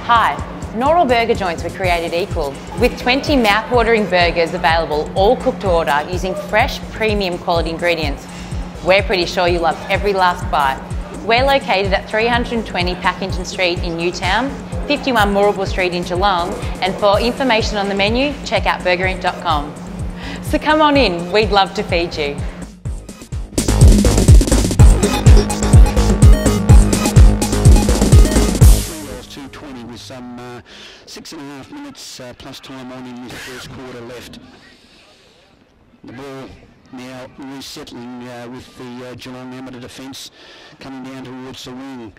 Hi, not all burger joints were created equal. With 20 mouth-watering burgers available, all cooked to order using fresh, premium quality ingredients. We're pretty sure you love every last bite. We're located at 320 Packington Street in Newtown, 51 Moorabool Street in Geelong, and for information on the menu, check out burgerinc.com. So come on in, we'd love to feed you. Some 6.5 minutes plus time on in this first quarter left. The ball now resettling with the Geelong Amateur defence coming down towards the wing.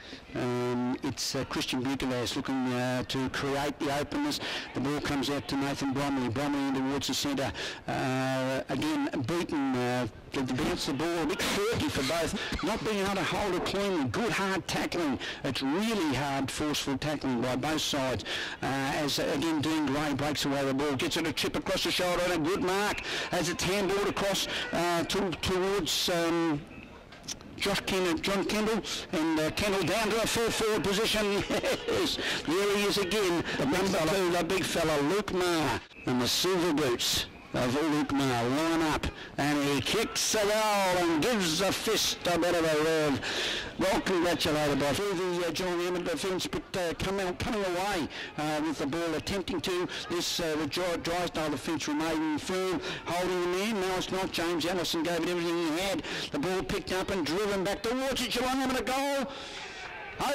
It's Christian Bucalas looking to create the openness. The ball comes out to Nathan Bromley. Bromley in towards the centre. Again beaten to bounce the ball. A bit quirky for both. Not being able to hold it cleanly. Good hard tackling. It's really hard, forceful tackling by both sides. As again Dean Gray breaks away the ball. Gets it a chip across the shoulder and a good mark as it's handballed across towards John Kendall, and Kendall down to a full forward position. Yes, there he is again. The number two, the big fella, Luke Maher, and the silver boots of Luke Maher line up, and he kicks the goal and gives the fist a bit of a rev. Well congratulated by the Geelong Amateur defence, but coming away with the ball, attempting to this the Drysdale defence remaining firm, holding the man. No, it's not. James Allison gave it everything he had. The ball picked up and driven back towards it. Geelong Amateur goal.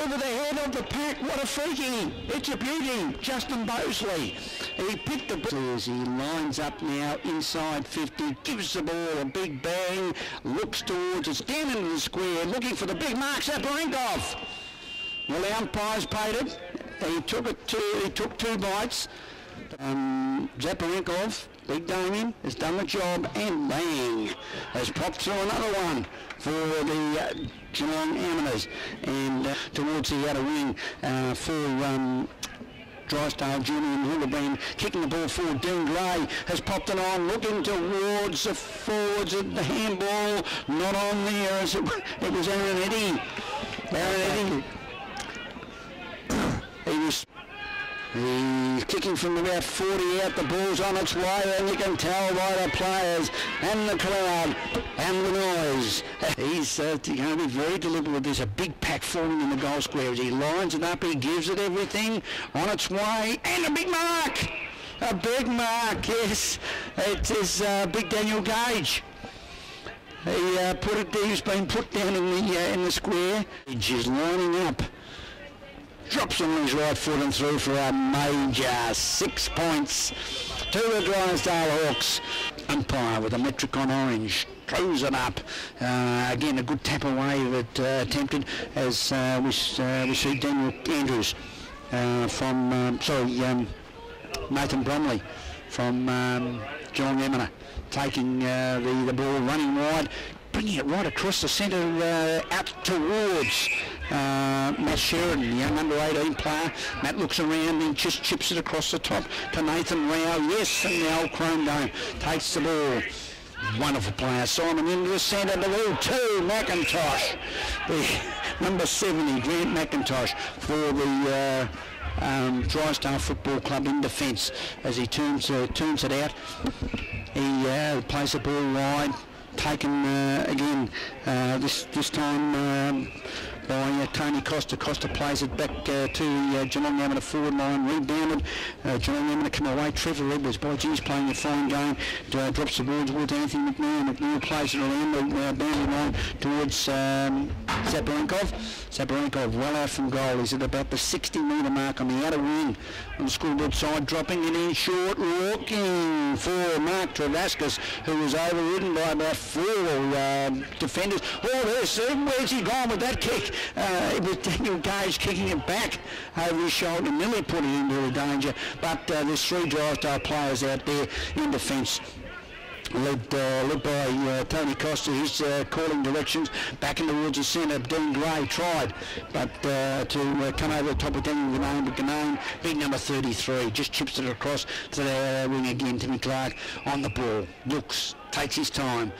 Over the head of the pack, what a freaky! It's a beauty, Justin Bosley. He picked the ball as he lines up now inside 50, gives the ball a big bang, looks towards it, down into the square, looking for the big mark, Zaparenkov. Well, the umpires paid it. He took two bites. Zaparenkov, big Damien, has done the job, and bang, has popped through another one for the Geelong Amateurs, and towards the outer wing for Drysdale Jr. and Hildebrand, kicking the ball forward. Dean Gray has popped it on, looking towards the forwards at the handball, not on there as it was Aaron Eddy. He's kicking from about 40 out, the ball's on its way, and you can tell by the players and the crowd and the noise. He's going to be very deliberate with this. A big pack forming in the goal square as he lines it up, he gives it everything on its way, and a big mark! A big mark, yes. It is Big Daniel Gage. He's been put down in the square. He's lining up. Drops on his right foot and through for a major 6 points to the Drysdale Hawks. Umpire with a metric on orange throws it up. Again, a good tap away that attempted as we see Daniel Andrews from Nathan Bromley from Geelong Amateur taking the ball, running wide, bringing it right across the centre out towards Matt Sheridan, the young under-18 player. Matt looks around and just chips it across the top to Nathan Rao. Yes, and the old Chrome Dome takes the ball. Wonderful player. Simon into the centre, the ball to McIntosh. The number 70, Grant McIntosh, for the Drysdale Football Club in defence as he turns it out. He plays the ball wide. Taken again this time by Tony Costa. Costa plays it back to Geelong Amateur forward line, rebounded. Geelong Amateur come away. Trevor Edwards, by G's playing a fine game. Drops the ball towards Anthony McNeil. McNeil plays it around the boundary line towards Zaparenkov. Zaparenkov well out from goal. He's at about the 60-metre mark on the outer wing on the scoreboard side, dropping it in short, looking for Mark Travascus, who was overridden by about 4 defenders. Oh, where's he gone with that kick? It was Daniel Gage kicking it back over his shoulder, nearly put it into the danger, but there's 3 Drysdale players out there in defence. Led by Tony Costa. He's calling directions back in towards the centre. Dean Gray tried, but to come over the top of Daniel Ganane, but Ganane, big number 33, just chips it across to the wing again. Timmy Clark on the ball, looks, takes his time.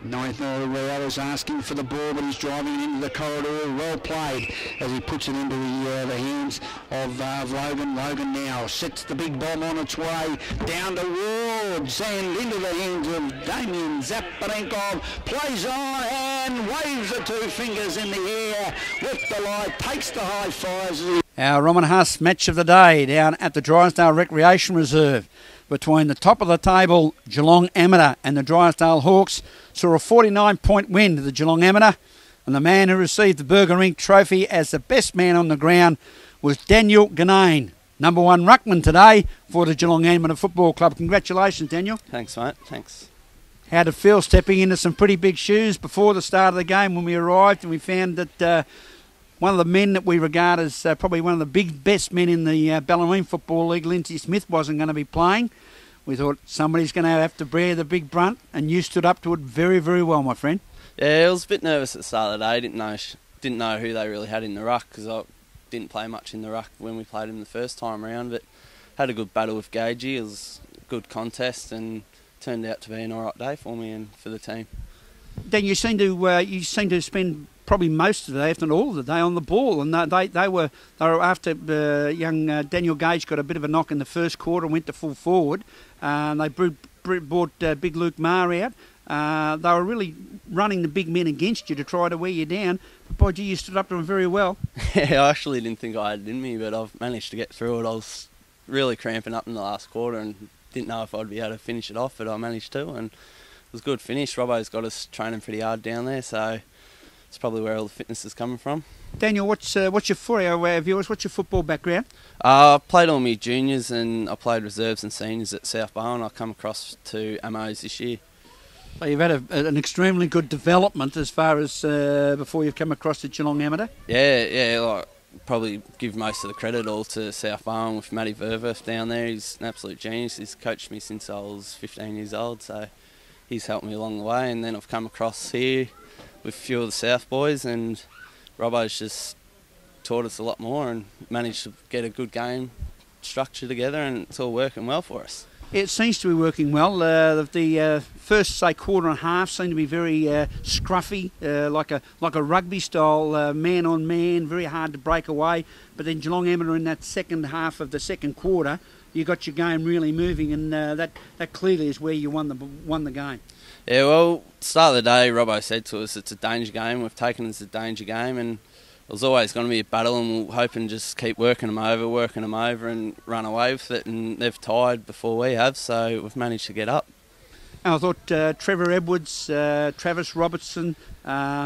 Ninth Real is asking for the ball, but he's driving into the corridor. Well played as he puts it into the hands of Logan. Logan now sets the big bomb on its way down towards and into the hands of Damien Zaparenkov. Plays on and waves the two fingers in the air with delight. Takes the high fives. Our Roman Haas match of the day down at the Drysdale Recreation Reserve between the top of the table Geelong Amateur and the Drysdale Hawks saw a 49-point win to the Geelong Amateur, and the man who received the Bellarine trophy as the best man on the ground was Daniel Ganane, number 1 ruckman today for the Geelong Amateur Football Club. Congratulations, Daniel. Thanks, mate. Thanks. How did it feel stepping into some pretty big shoes before the start of the game when we arrived and we found that one of the men that we regard as probably one of the best men in the Bellarine Football League, Lindsay Smith, wasn't going to be playing? We thought somebody's going to have to bear the big brunt, and you stood up to it very, very well, my friend. Yeah, I was a bit nervous at the start of the day. Didn't know who they really had in the ruck because I didn't play much in the ruck when we played him the first time around, but had a good battle with Gagey. It was a good contest and turned out to be an alright day for me and for the team. Dan, you seem to spend probably most of the day, if not all of the day, on the ball, and they were after young Daniel Gage got a bit of a knock in the first quarter and went to full forward. They brought Big Luke Maher out. They were really running the big men against you to try to wear you down. But boy, gee, you stood up to them very well. Yeah, I actually didn't think I had it in me, but I've managed to get through it. I was really cramping up in the last quarter and didn't know if I'd be able to finish it off, but I managed to, and it was a good finish. Robbo's got us training pretty hard down there, so it's probably where all the fitness is coming from. Daniel, what's your for our viewers? What's your football background? I played all my juniors and I played reserves and seniors at South Bowen. I come across to Amos this year. So you've had an extremely good development as far as before you've come across the Geelong Amateur. Yeah. Like, probably give most of the credit all to South Bowen with Matty Verwerf down there. He's an absolute genius. He's coached me since I was 15 years old, so he's helped me along the way. And then I've come across here with a few of the South boys, and Robbo's just taught us a lot more and managed to get a good game structure together, and it's all working well for us. It seems to be working well. The first, say, quarter and a half seemed to be very scruffy, like a rugby style, man on man, very hard to break away. But then Geelong Amateur in that second half of the second quarter, you got your game really moving, and that clearly is where you won the game. Yeah, well, start of the day, Robbo said to us it's a danger game. We've taken it as a danger game, and it was always going to be a battle, and we'll hope and just keep working them over and run away with it. And they've tied before we have, so we've managed to get up. And I thought Trevor Edwards, Travis Robertson,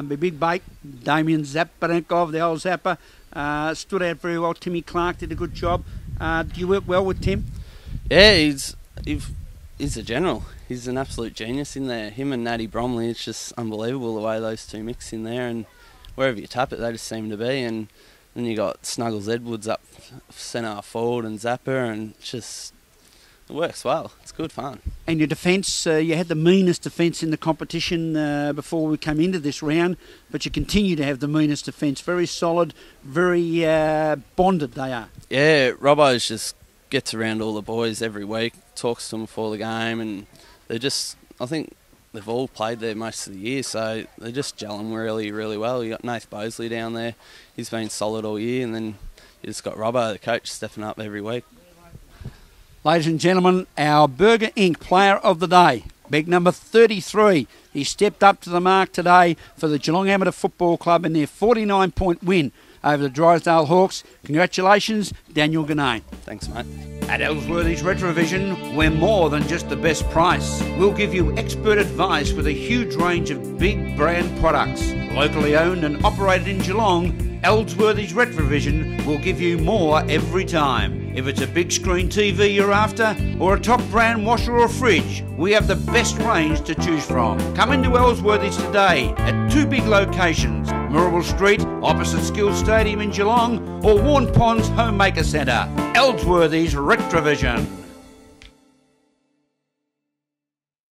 Big Bait, Damien Zaparenkov, the old Zappa, stood out very well. Timmy Clark did a good job. Do you work well with Tim? Yeah, he's a general. He's an absolute genius in there. Him and Natty Bromley, it's just unbelievable the way those two mix in there, and wherever you tap it, they just seem to be. And then you got Snuggles Edwards up centre forward and Zapper, and it works well. It's good fun. And your defence, you had the meanest defence in the competition before we came into this round, but you continue to have the meanest defence. Very solid, very bonded they are. Yeah, Robbo's just gets around all the boys every week, talks to them before the game, and they're just, I think they've all played there most of the year, so they're just gelling really, really well. You got Nath Bosley down there. He's been solid all year, and then you just got Robbo, the coach, stepping up every week. Ladies and gentlemen, our Burger Inc. player of the day, big number 33. He stepped up to the mark today for the Geelong Amateur Football Club in their 49-point win over the Drysdale Hawks. Congratulations, Daniel Ganane. Thanks, mate. At Ellsworthy's Retrovision, we're more than just the best price. We'll give you expert advice with a huge range of big brand products. Locally owned and operated in Geelong, Ellsworthy's Retrovision will give you more every time. If it's a big screen TV you're after, or a top brand washer or fridge, we have the best range to choose from. Come into Ellsworthy's today at 2 big locations, Murrible Street, opposite Skills Stadium in Geelong, or Warn Ponds Homemaker Centre. Ellsworthy's Retrovision.